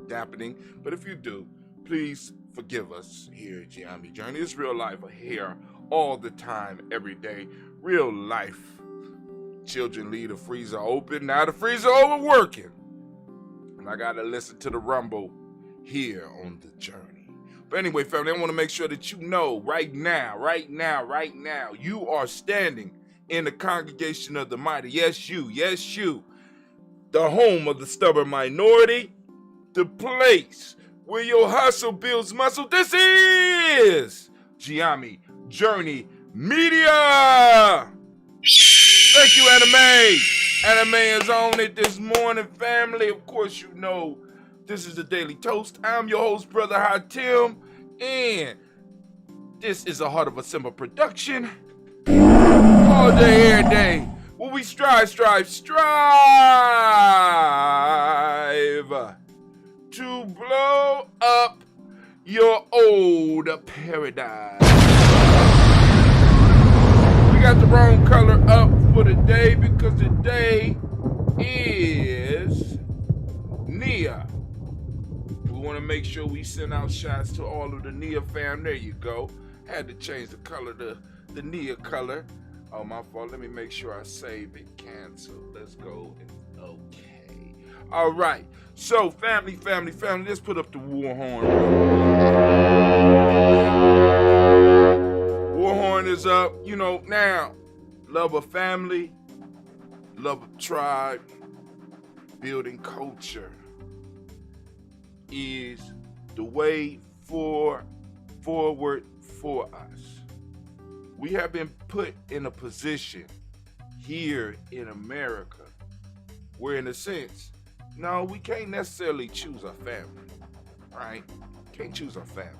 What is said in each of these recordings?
dampening. But if you do, please forgive us here at Giambi Journey. It's real life here all the time, every day. Real life. Children leave the freezer open. Now the freezer overworking. And I gotta listen to the rumble here on the journey. But anyway, family, I want to make sure that you know right now, you are standing in the congregation of the mighty. Yes, you, the home of the stubborn minority, the place where your hustle builds muscle. This is Giambi Journey Media. Thank you, Anime. Anime is on it this morning, family. Of course, you know this is the Daily Toast. I'm your host, Brother Hatim, and this is a Heart of a Simba production. All day, every day, where we strive to blow up your old paradise. We got the wrong color up for today because today is Nia. We want to make sure we send out shots to all of the Nia fam. There you go. Had to change the color to the Nia color. Oh, my fault. Let me make sure I save it. Cancel. Let's go. Okay. All right. So, family, let's put up the war horn. War horn is up. You know, now, love of family, love of tribe, building culture is the way forward for us. We have been put in a position here in America where, in a sense, no, we can't necessarily choose our family, right? Can't choose our family.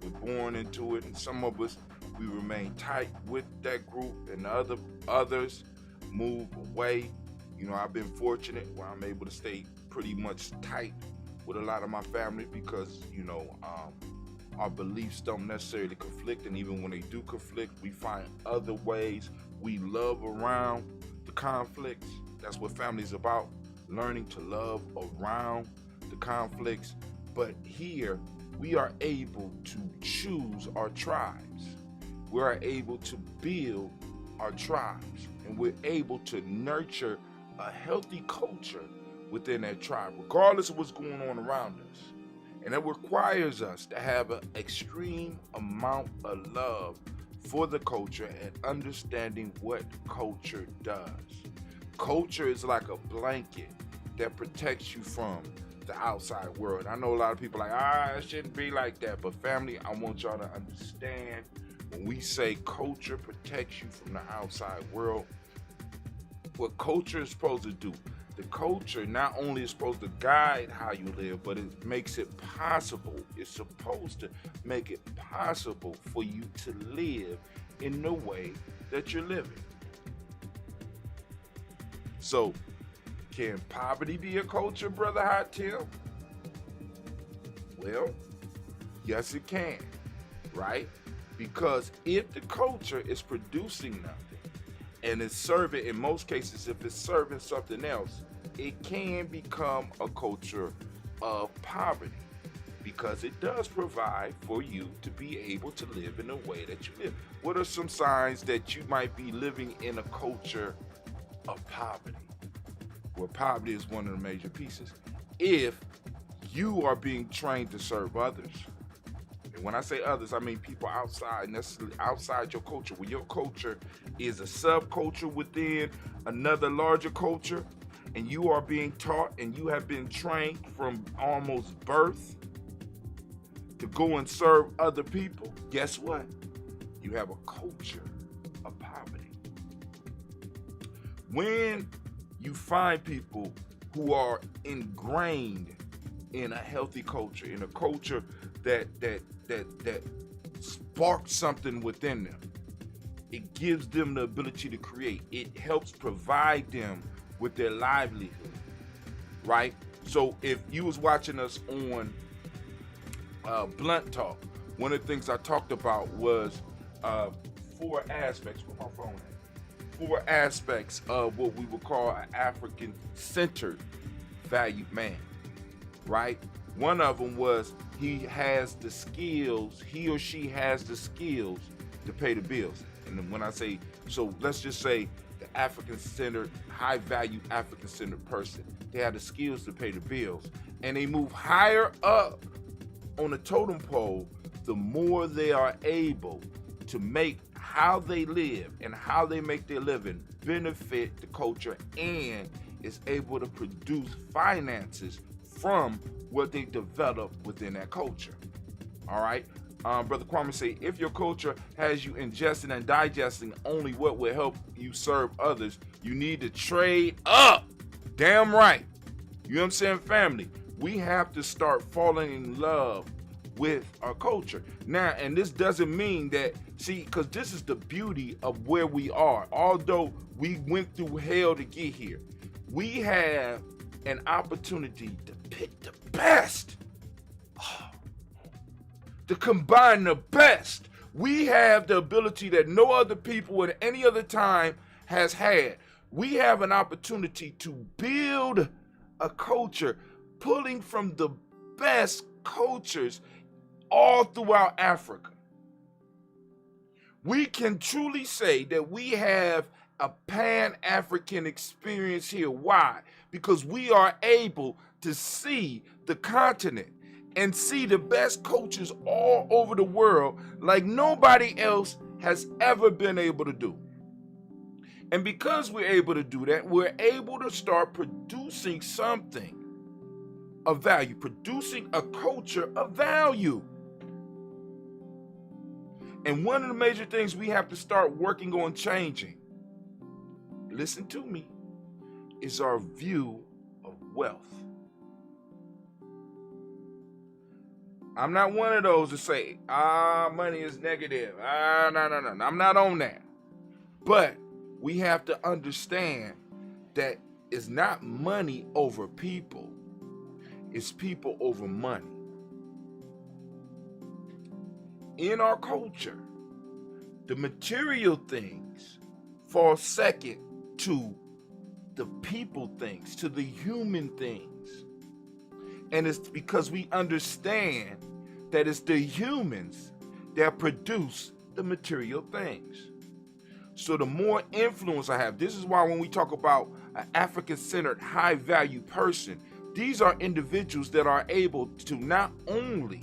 We're born into it, and some of us, we remain tight with that group, and others move away. You know, I've been fortunate where I'm able to stay pretty much tight with a lot of my family because, you know, our beliefs don't necessarily conflict, and even when they do conflict, we find other ways we love around the conflicts. That's what family's about, learning to love around the conflicts. But here, we are able to choose our tribes. We are able to build our tribes, and we're able to nurture a healthy culture within that tribe, regardless of what's going on around us. And it requires us to have an extreme amount of love for the culture and understanding what culture does. Culture is like a blanket that protects you from the outside world. I know a lot of people are like, it shouldn't be like that. But family, I want y'all to understand when we say culture protects you from the outside world, what culture is supposed to do. The culture not only is supposed to guide how you live, but it makes it possible. It's supposed to make it possible for you to live in the way that you're living. So, can poverty be a culture, Brother Hot Tim? Well, yes it can, right? Because if the culture is producing nothing, and it's serving, in most cases, if it's serving something else, it can become a culture of poverty because it does provide for you to be able to live in the way that you live. What are some signs that you might be living in a culture of poverty? Well, poverty is one of the major pieces. If you are being trained to serve others, and when I say others, I mean people outside, necessarily outside your culture, where your culture is a subculture within another larger culture, and you are being taught and you have been trained from almost birth to go and serve other people, guess what? You have a culture of poverty. When you find people who are ingrained in a healthy culture, in a culture that sparks something within them, it gives them the ability to create. It helps provide them with their livelihood, right? So if you was watching us on Blunt Talk, one of the things I talked about was 4 aspects. Where my phone at? 4 aspects of what we would call an African-centered valued man, right? One of them was he or she has the skills to pay the bills. And then when I say, so let's just say the African-centered, high-value African-centered person, they have the skills to pay the bills, and they move higher up on the totem pole, the more they are able to make how they live and how they make their living benefit the culture, and is able to produce finances from what they develop within that culture. All right. Brother Kwame say, if your culture has you ingesting and digesting only what will help you serve others, you need to trade up. Damn right. You know what I'm saying, family? We have to start falling in love with our culture. Now, and this doesn't mean that, see, because this is the beauty of where we are. Although we went through hell to get here, we have an opportunity to pick the best, to combine the best. We have the ability that no other people at any other time has had. We have an opportunity to build a culture, pulling from the best cultures all throughout Africa. We can truly say that we have a Pan-African experience here. Why? Because we are able to see the continent and see the best cultures all over the world like nobody else has ever been able to do. And because we're able to do that, we're able to start producing something of value, producing a culture of value. And one of the major things we have to start working on changing, listen to me, is our view of wealth. I'm not one of those to say, money is negative. No. I'm not on that. But we have to understand that it's not money over people. It's people over money. In our culture, the material things fall second to the people things, to the human things. And it's because we understand that it's the humans that produce the material things. So the more influence I have, this is why when we talk about an African-centered, high-value person, these are individuals that are able to not only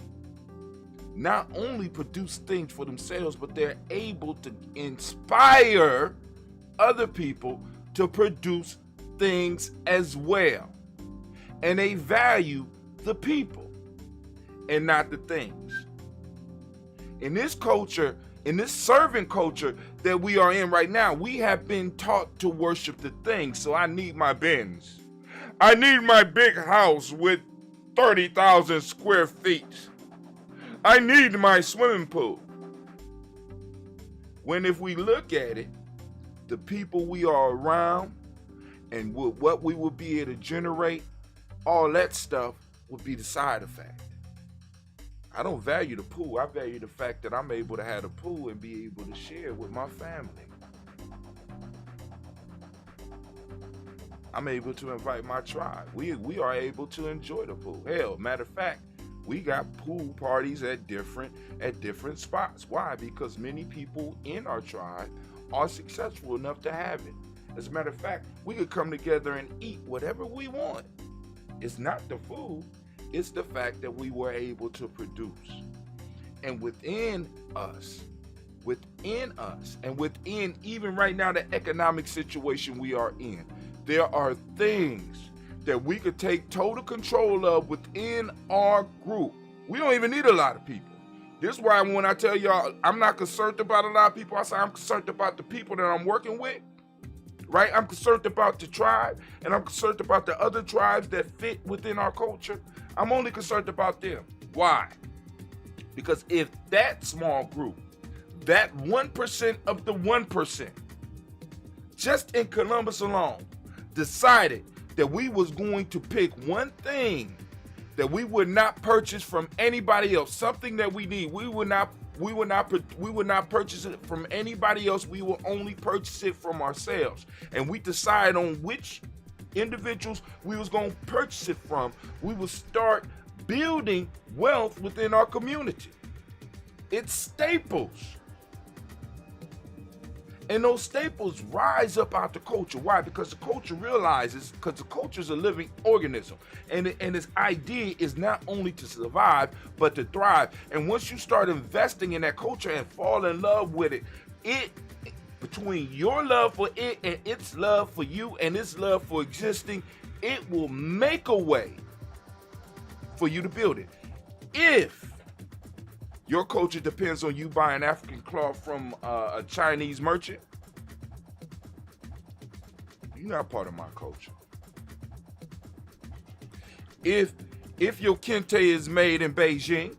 produce things for themselves, but they're able to inspire other people to produce things as well. And they value the people and not the things. In this culture, in this servant culture that we are in right now, we have been taught to worship the things. So I need my Benz. I need my big house with 30,000 square feet. I need my swimming pool. When if we look at it, the people we are around and what we will be able to generate, all that stuff would be the side effect. I don't value the pool. I value the fact that I'm able to have a pool and be able to share with my family. I'm able to invite my tribe. We are able to enjoy the pool. Hell, matter of fact, we got pool parties at different spots. Why? Because many people in our tribe are successful enough to have it. As a matter of fact, we could come together and eat whatever we want. It's not the food, it's the fact that we were able to produce. And within us, and within even right now the economic situation we are in, there are things that we could take total control of within our group. We don't even need a lot of people. This is why when I tell y'all I'm not concerned about a lot of people, I say I'm concerned about the people that I'm working with, right? I'm concerned about the tribe, and I'm concerned about the other tribes that fit within our culture. I'm only concerned about them. Why? Because if that small group, that 1% of the 1%, just in Columbus alone, decided that we was going to pick one thing that we would not purchase from anybody else, something that we need, we would not purchase it from anybody else. We will only purchase it from ourselves. And we decide on which individuals we was going to purchase it from. We will start building wealth within our community. It's staples. And those staples rise up out the culture. Why? Because the culture realizes, because the culture is a living organism. And its idea is not only to survive, but to thrive. And once you start investing in that culture and fall in love with it, between your love for it and its love for you and its love for existing, it will make a way for you to build it. If your culture depends on you buying African cloth from a Chinese merchant, you're not part of my culture. If your kente is made in Beijing,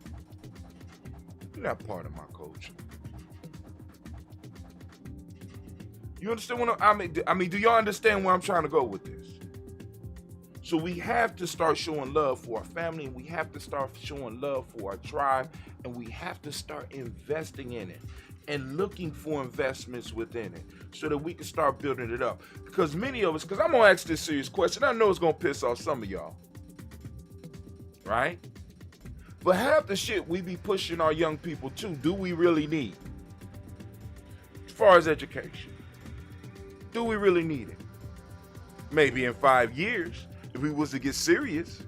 you're not part of my culture. You understand what I mean, do y'all understand where I'm trying to go with this? So we have to start showing love for our family, and we have to start showing love for our tribe, and we have to start investing in it and looking for investments within it so that we can start building it up. Because many of us, because I'm going to ask this serious question, I know it's going to piss off some of y'all, right? But half the shit we be pushing our young people to, do we really need? As far as education, do we really need it? Maybe in 5 years, if we was to get serious.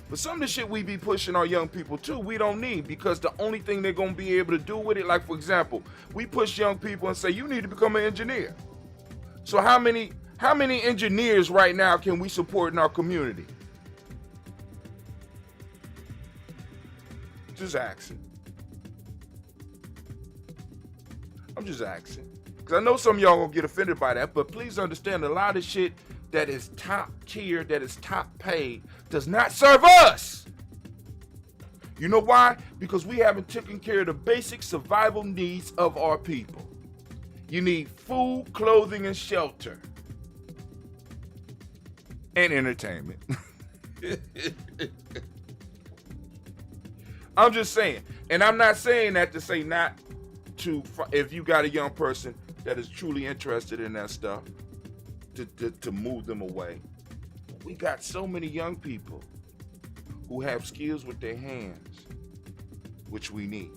But some of the shit we be pushing our young people to, we don't need, because the only thing they're gonna be able to do with it, like for example, we push young people and say, you need to become an engineer. So how many engineers right now can we support in our community? Just asking. I'm just asking. Because I know some of y'all gonna get offended by that, but please understand, a lot of shit that is top tier, that is top paid, does not serve us. You know why? Because we haven't taken care of the basic survival needs of our people. You need food, clothing, and shelter. And entertainment. I'm just saying. And I'm not saying that to say not to, if you got a young person that is truly interested in that stuff, to move them away. We got so many young people who have skills with their hands, which we need.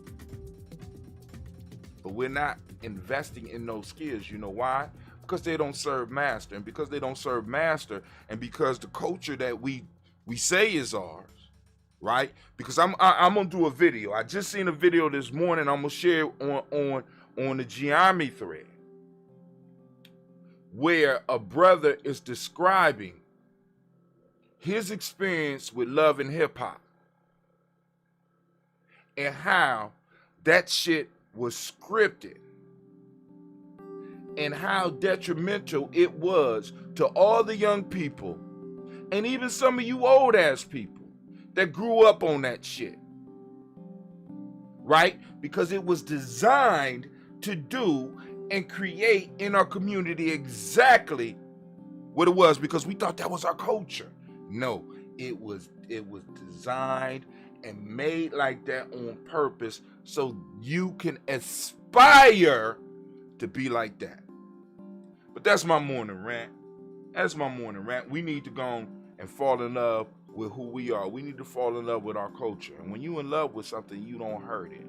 But we're not investing in those skills. You know why? Because they don't serve master. And because they don't serve master, and because the culture that we say is ours, right? Because I'm gonna do a video. I just seen a video this morning. I'm gonna share on the Giami thread, where a brother is describing his experience with love and hip hop and how that shit was scripted and how detrimental it was to all the young people and even some of you old ass people that grew up on that shit, right? Because it was designed to do and create in our community exactly what it was, because we thought that was our culture. No, it was designed and made like that on purpose so you can aspire to be like that. But that's my morning rant. That's my morning rant. We need to go and fall in love with who we are. We need to fall in love with our culture. And when you in love with something, you don't hurt it.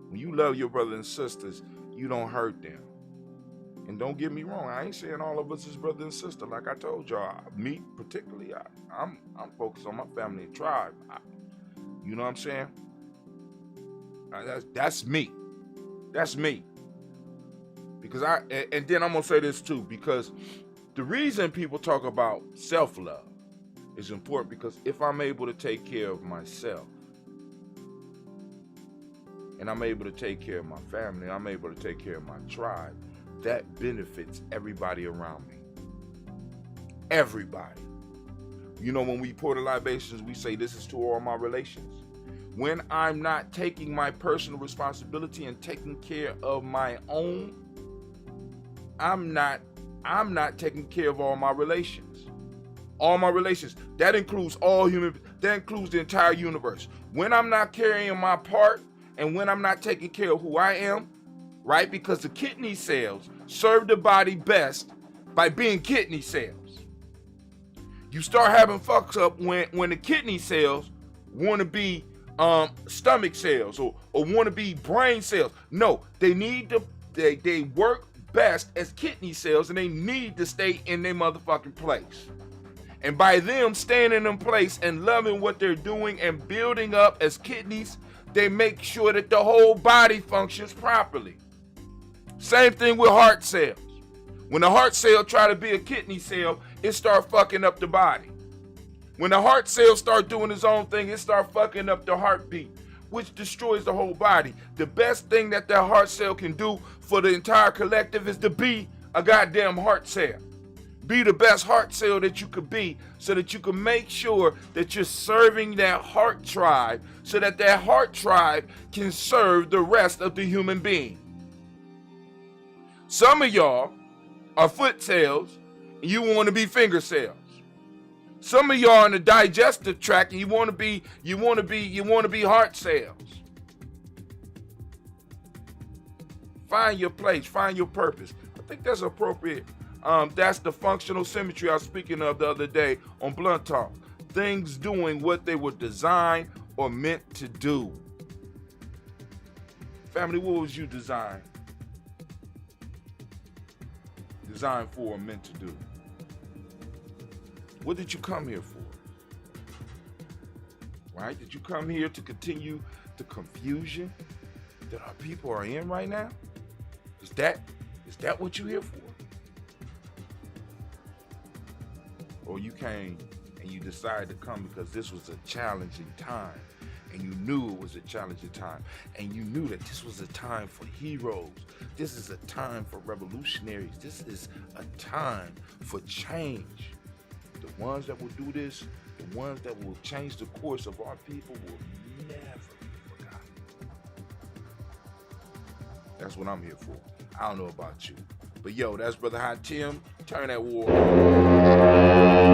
When you love your brothers and sisters, you don't hurt them. And don't get me wrong, I ain't saying all of us is brother and sister. Like I told y'all, me particularly, I'm focused on my family and tribe. You know what I'm saying? That's me. That's me. Because and then I'm gonna say this too, because the reason people talk about self-love is important, because if I'm able to take care of myself, and I'm able to take care of my family, I'm able to take care of my tribe, that benefits everybody around me. Everybody. You know, when we pour the libations, we say this is to all my relations. When I'm not taking my personal responsibility and taking care of my own, I'm not taking care of all my relations. All my relations. That includes all human, that includes the entire universe. When I'm not carrying my part, and when I'm not taking care of who I am, right? Because the kidney cells serve the body best by being kidney cells. You start having fucks up when the kidney cells want to be stomach cells or want to be brain cells. No, they need to they work best as kidney cells, and they need to stay in their motherfucking place. And by them staying in them place and loving what they're doing and building up as kidneys, they make sure that the whole body functions properly. Same thing with heart cells. When the heart cell try to be a kidney cell, it start fucking up the body. When the heart cell start doing its own thing, it start fucking up the heartbeat, which destroys the whole body. The best thing that heart cell can do for the entire collective is to be a goddamn heart cell. Be the best heart cell that you could be, so that you can make sure that you're serving that heart tribe, so that that heart tribe can serve the rest of the human being. Some of y'all are foot cells and you want to be finger cells. Some of y'all in the digestive tract and you want to be heart cells. Find your place, find your purpose. I think that's appropriate. That's the functional symmetry I was speaking of the other day on Blunt Talk. Things doing what they were designed or meant to do. Family, what was you designed for or meant to do? What did you come here for? Right? Did you come here to continue the confusion that our people are in right now? Is that what you're here for? Or you came and you decided to come because this was a challenging time, and you knew it was a challenging time, and you knew that this was a time for heroes. This is a time for revolutionaries. This is a time for change. The ones that will do this, the ones that will change the course of our people will never be forgotten. That's what I'm here for. I don't know about you. But yo, that's Brother Hot Tim. Turn that war on.